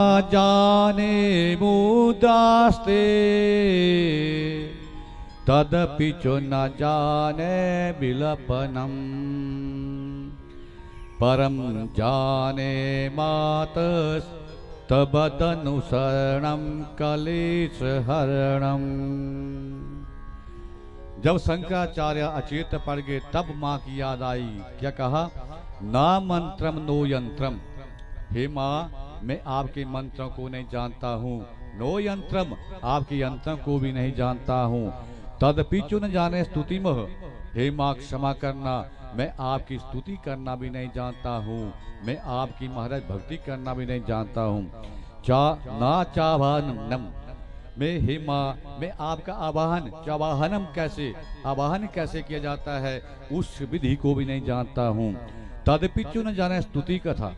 जाने मुद्रास्ते तदपि च न जाने विलपनम परम जाने मातस्तबदनुसरणम कलेशहरणम। जब शंकराचार्य अचेत पड़ गए तब माँ की याद आई। क्या कहा? ना मंत्रम नो यंत्रम। हे माँ, मैं आपके मंत्रों को नहीं जानता हूँ। नो यंत्रम, आपके यंत्रों को भी नहीं जानता हूँ। तदपि च न जाने स्तुति मह। हे माँ, क्षमा करना, मैं आपकी स्तुति करना भी नहीं जानता हूँ। मैं आपकी महाराज भक्ति करना भी नहीं जानता हूँ। ना चावाहनम। मैं, हे माँ, मैं आपका चावाहनम कैसे, आवाहन कैसे किया जाता है, उस विधि को भी नहीं जानता हूँ। तदपि च न जाने स्तुति कथा,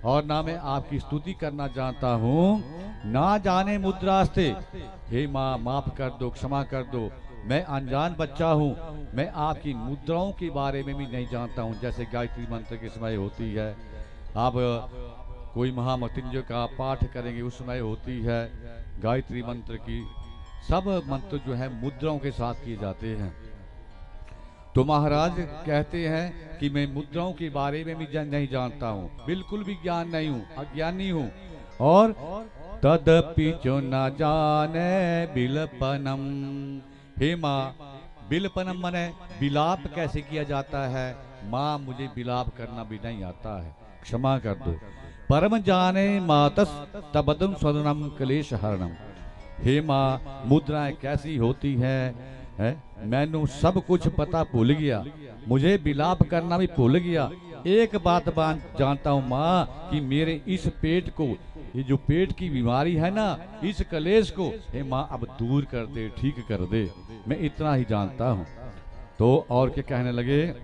और ना मैं आपकी स्तुति करना जानता हूँ। ना जाने मुद्रास्ते। हे माँ, माफ कर दो, क्षमा कर दो, मैं अनजान बच्चा हूँ। मैं आपकी मुद्राओं के बारे में भी नहीं जानता हूँ। जैसे गायत्री मंत्र के समय होती है, आप कोई महामृत्युंजय का पाठ करेंगे, उस समय होती है गायत्री मंत्र की। सब मंत्र जो है मुद्राओं के साथ किए जाते हैं। तो महाराज कहते हैं कि मैं मुद्राओं के बारे में भी नहीं जानता हूँ, बिल्कुल भी ज्ञान नहीं हूँ, अज्ञानी हूँ। और तदपि च न जाने बिलपनम। हे माँ, बिलपनम माने बिलाप कैसे किया जाता है। माँ, मुझे बिलाप करना भी नहीं आता है, क्षमा कर दो। परम जाने मातस तबदम स्वदनम क्लेश हरणम। हे माँ, मुद्राएं कैसी होती है, मैनू सब कुछ पता भूल गया, मुझे बिलाप करना भी भूल गया। एक बात जानता हूँ माँ, कि मेरे इस पेट को, ये जो पेट की बीमारी है ना, इस कलेश को हे माँ अब दूर कर दे, ठीक कर दे, मैं इतना ही जानता हूँ। तो और क्या कहने लगे?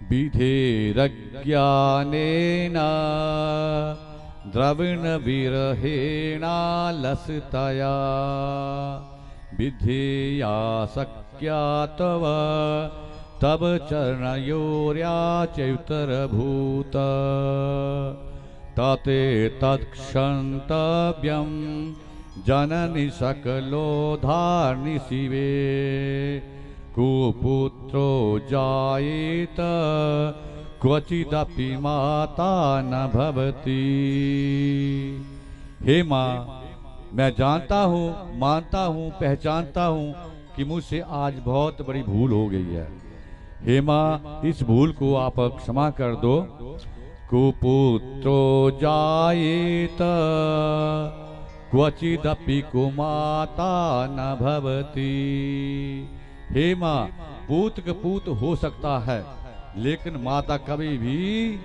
विधेरज्ञानेन द्रविण विरहेणा लसतया विधेया शक्या तव तब चरणयोर्याच्युतरभूत तते तत्क्षन्तव्यं जननि सकलोद्धारनि शिवे कुपुत्रो जायेत क्वचिदपि माता न भवति। हे माँ, मैं जानता हूँ, मानता हूँ, पहचानता हूँ कि मुझसे आज बहुत बड़ी भूल हो गई है। हे माँ, इस भूल को आप क्षमा कर दो। कुपुत्रो जायेत क्वचिदपि कुमाता न भवति। हे माँ, पूत का पूत हो सकता है, लेकिन माता कभी भी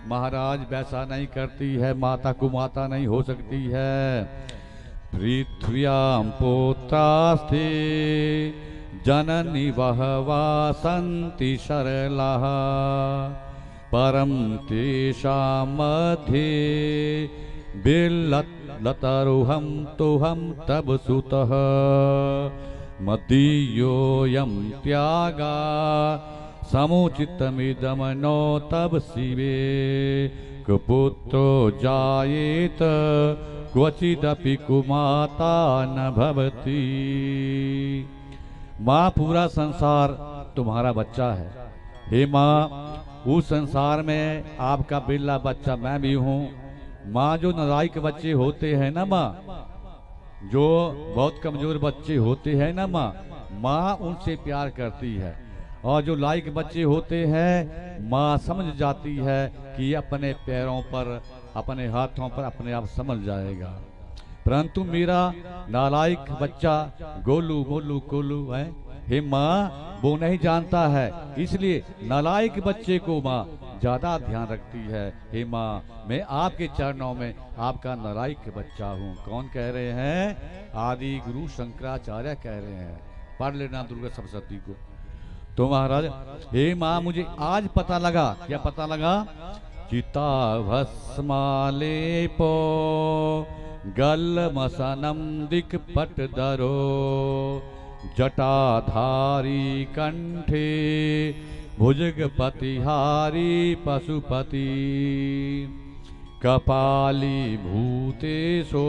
महाराज वैसा नहीं करती है, माता को माता नहीं हो सकती है। पृथ्व्यां पुत्रास्ते जननी बहवा सन्ति सरलाः परं तेषां मध्ये बिल्लतरुहं तुहं तव सुतः मदीयोऽयं त्यागा समुचितमिदं नो तव शिवे कुपुत्रो जायेत क्वचिदपि कुमाता न भवति। माँ, पूरा संसार तुम्हारा बच्चा है। हे माँ, उस संसार में आपका बिल्ला बच्चा मैं भी हूँ। माँ, जो नालायक बच्चे होते हैं ना माँ, जो बहुत कमजोर बच्चे होते हैं ना माँ, माँ उनसे प्यार करती है। और जो लायक बच्चे होते हैं, माँ समझ जाती है कि अपने पैरों पर, अपने हाथों पर अपने आप समझ जाएगा। परंतु मेरा नालायक बच्चा गोलू मोलू कोलू है, हे माँ, वो नहीं जानता है, इसलिए नालायक बच्चे को माँ ज्यादा ध्यान रखती है। हे माँ, मैं आपके चरणों में आपका नालायक बच्चा हूँ। कौन कह रहे हैं? आदि गुरु शंकराचार्य कह रहे हैं। पढ़ लेना दुर्गा सप्तशती को। तो महाराज, हे माँ, मुझे आज पता लगा। क्या पता लगा? चिता भस्मालेपो गलमसनम दिक्पटधरो जटाधारी कंठे भुजगपतिहारी पशुपति। कपाली भूतेशो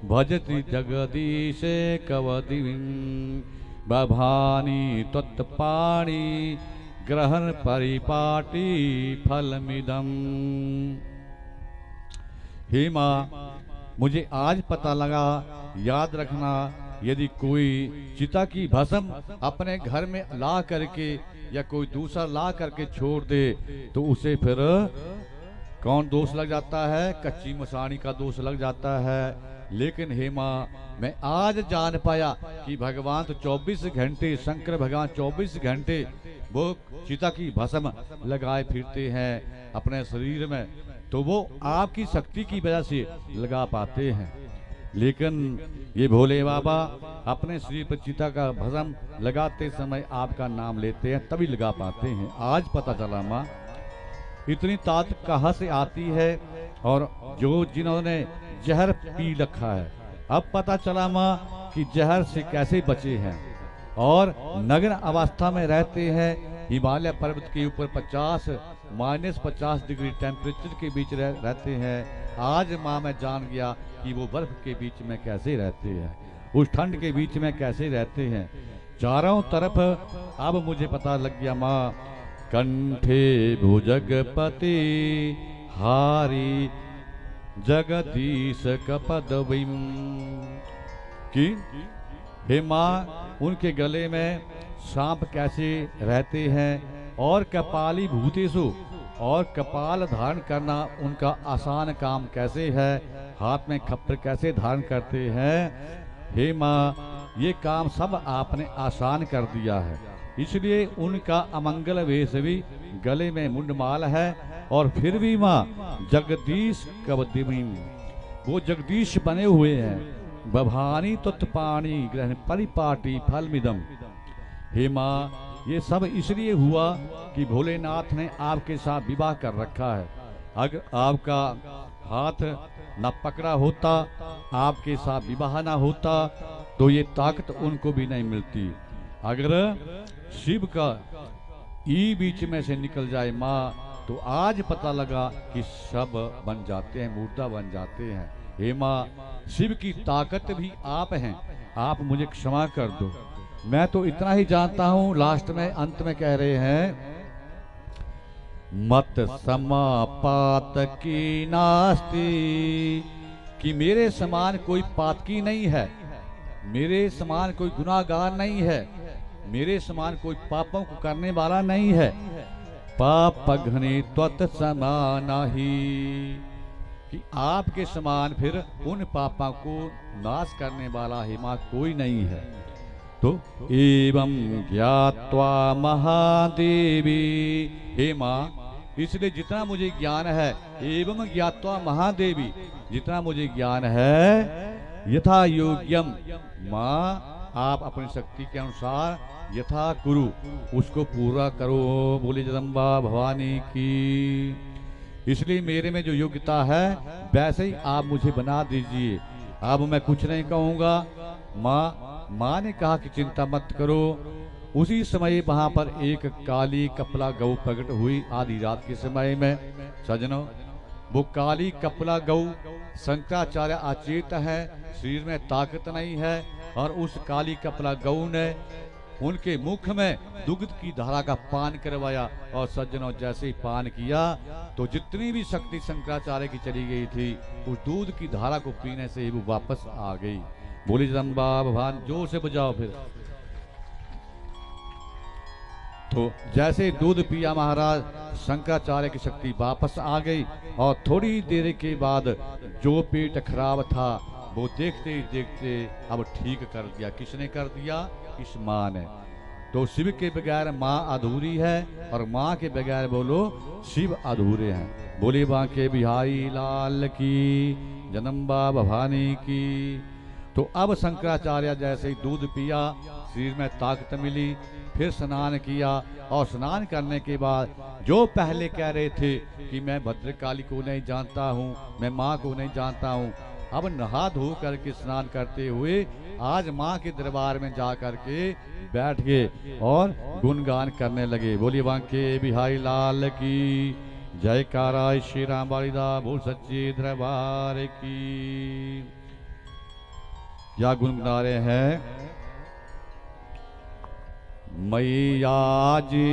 भजति जगदीश कवदिविं बभानी त्वत्पाणि ग्रहण परिपाटी फलमिदम। हे माँ, मुझे आज पता लगा, याद रखना, यदि कोई चिता की भस्म अपने घर में ला करके या कोई दूसरा ला करके छोड़ दे तो उसे फिर कौन दोष लग जाता है? कच्ची मसाणी का दोष लग जाता है। लेकिन हे माँ, मैं आज जान पाया कि भगवान तो 24 घंटे, शंकर भगवान 24 घंटे वो चिता की भस्म लगाए फिरते हैं अपने शरीर में, तो वो आपकी शक्ति की वजह से लगा पाते हैं। लेकिन ये भोले बाबा अपने शरीर पर चिता का भस्म लगाते समय आपका नाम लेते हैं, तभी लगा पाते हैं। आज पता चला माँ, इतनी ताकत कहाँ से आती है। और जो जिन्होंने जहर पी रखा है, अब पता चला माँ कि जहर से कैसे बचे हैं और नग्न अवस्था में रहते हैं। हिमालय पर्वत के ऊपर -50 डिग्री टेम्परेचर के बीच रहते हैं। आज माँ मैं जान गया कि वो बर्फ के बीच में कैसे रहते हैं, उस ठंड के बीच में कैसे रहते हैं। चारों तरफ अब मुझे पता लग गया माँ, कंठे भुजगपति हारी जगदीश कपदविम, कि हे माँ, उनके गले में सांप कैसे रहते हैं और कपाली भूतेषु, और कपाल धारण करना उनका आसान काम कैसे है, हाथ में खप्पर कैसे धारण करते हैं। हे माँ, ये काम सब आपने आसान कर दिया है, इसलिए उनका अमंगल वेश भी, गले में मुंडमाल है, और फिर भी माँ जगदीश कवदिमी, वो जगदीश बने हुए हैं। बभानी त्वत्पाणि ग्रहण परिपाटी फलमिदम। हे माँ, ये सब इसलिए हुआ कि भोलेनाथ ने आपके साथ विवाह कर रखा है। अगर आपका हाथ न पकड़ा होता, आपके साथ विवाह ना होता, तो ये ताकत उनको भी नहीं मिलती। अगर शिव का ई बीच में से निकल जाए माँ, तो आज पता लगा कि सब बन जाते हैं, मुर्दा बन जाते हैं। हे माँ, शिव की ताकत भी आप हैं, आप मुझे क्षमा कर दो। मैं तो इतना ही जानता हूँ, लास्ट में अंत में कह रहे हैं, मत समापात की नास्ति, कि मेरे समान कोई पातकी नहीं है, मेरे समान कोई गुनाहगार नहीं है, मेरे समान कोई पापों को करने वाला नहीं है। पाप घने त्वत समान ही, कि आपके समान फिर उन पापों को नाश करने वाला ही माँ कोई नहीं है। तो एवं ज्ञात्वा महादेवी, हे माँ, इसलिए जितना मुझे ज्ञान है, एवं ज्ञात्वा महादेवी, जितना मुझे ज्ञान है, यथा योग्यम, माँ आप अपनी शक्ति के अनुसार यथा कुरु, उसको पूरा करो। बोले जगदम्बा भवानी की। इसलिए मेरे में जो योग्यता है वैसे ही आप मुझे बना दीजिए। अब मैं कुछ नहीं कहूँगा। माँ ने कहा कि चिंता मत करो। उसी समय वहां पर एक काली कपला गौ प्रकट हुई आधी रात के समय में। सजनों, वो काली कपला गौ शंकराचार्य अचेत है, शरीर में ताकत नहीं है, और उस काली कपला गौ ने उनके मुख में दुग्ध की धारा का पान करवाया। और सज्जनों, जैसे ही पान किया तो जितनी भी शक्ति शंकराचार्य की चली गई थी, उस दूध की धारा को पीने से वो वापस आ गई। बोली जगदम्बा भगवान, जोर से बजाओ फिर। तो जैसे दूध पिया महाराज, शंकराचार्य की शक्ति वापस आ गई। और थोड़ी देर के बाद जो पेट खराब था वो देखते ही देखते अब ठीक कर दिया। किसने कर दिया? इस माँ ने। तो शिव के बगैर माँ अधूरी है, और माँ के बगैर बोलो शिव अधूरे हैं। बोली बांके बिहारी लाल की, जगदम्बा भवानी की। तो अब शंकराचार्य जैसे ही दूध पिया, शरीर में ताकत मिली, फिर स्नान किया। और स्नान करने के बाद जो पहले कह रहे थे कि मैं भद्रकाली को नहीं जानता हूँ, मैं माँ को नहीं जानता हूँ, अब नहा धो करके स्नान करते हुए आज माँ के दरबार में जा करके बैठ गए और गुणगान करने लगे। बोलिए बांके बिहारी लाल की, जयकारा श्री राम बालिदा बोल सच्चे दरबार की। क्या गुनगुना रहे हैं? मैया जी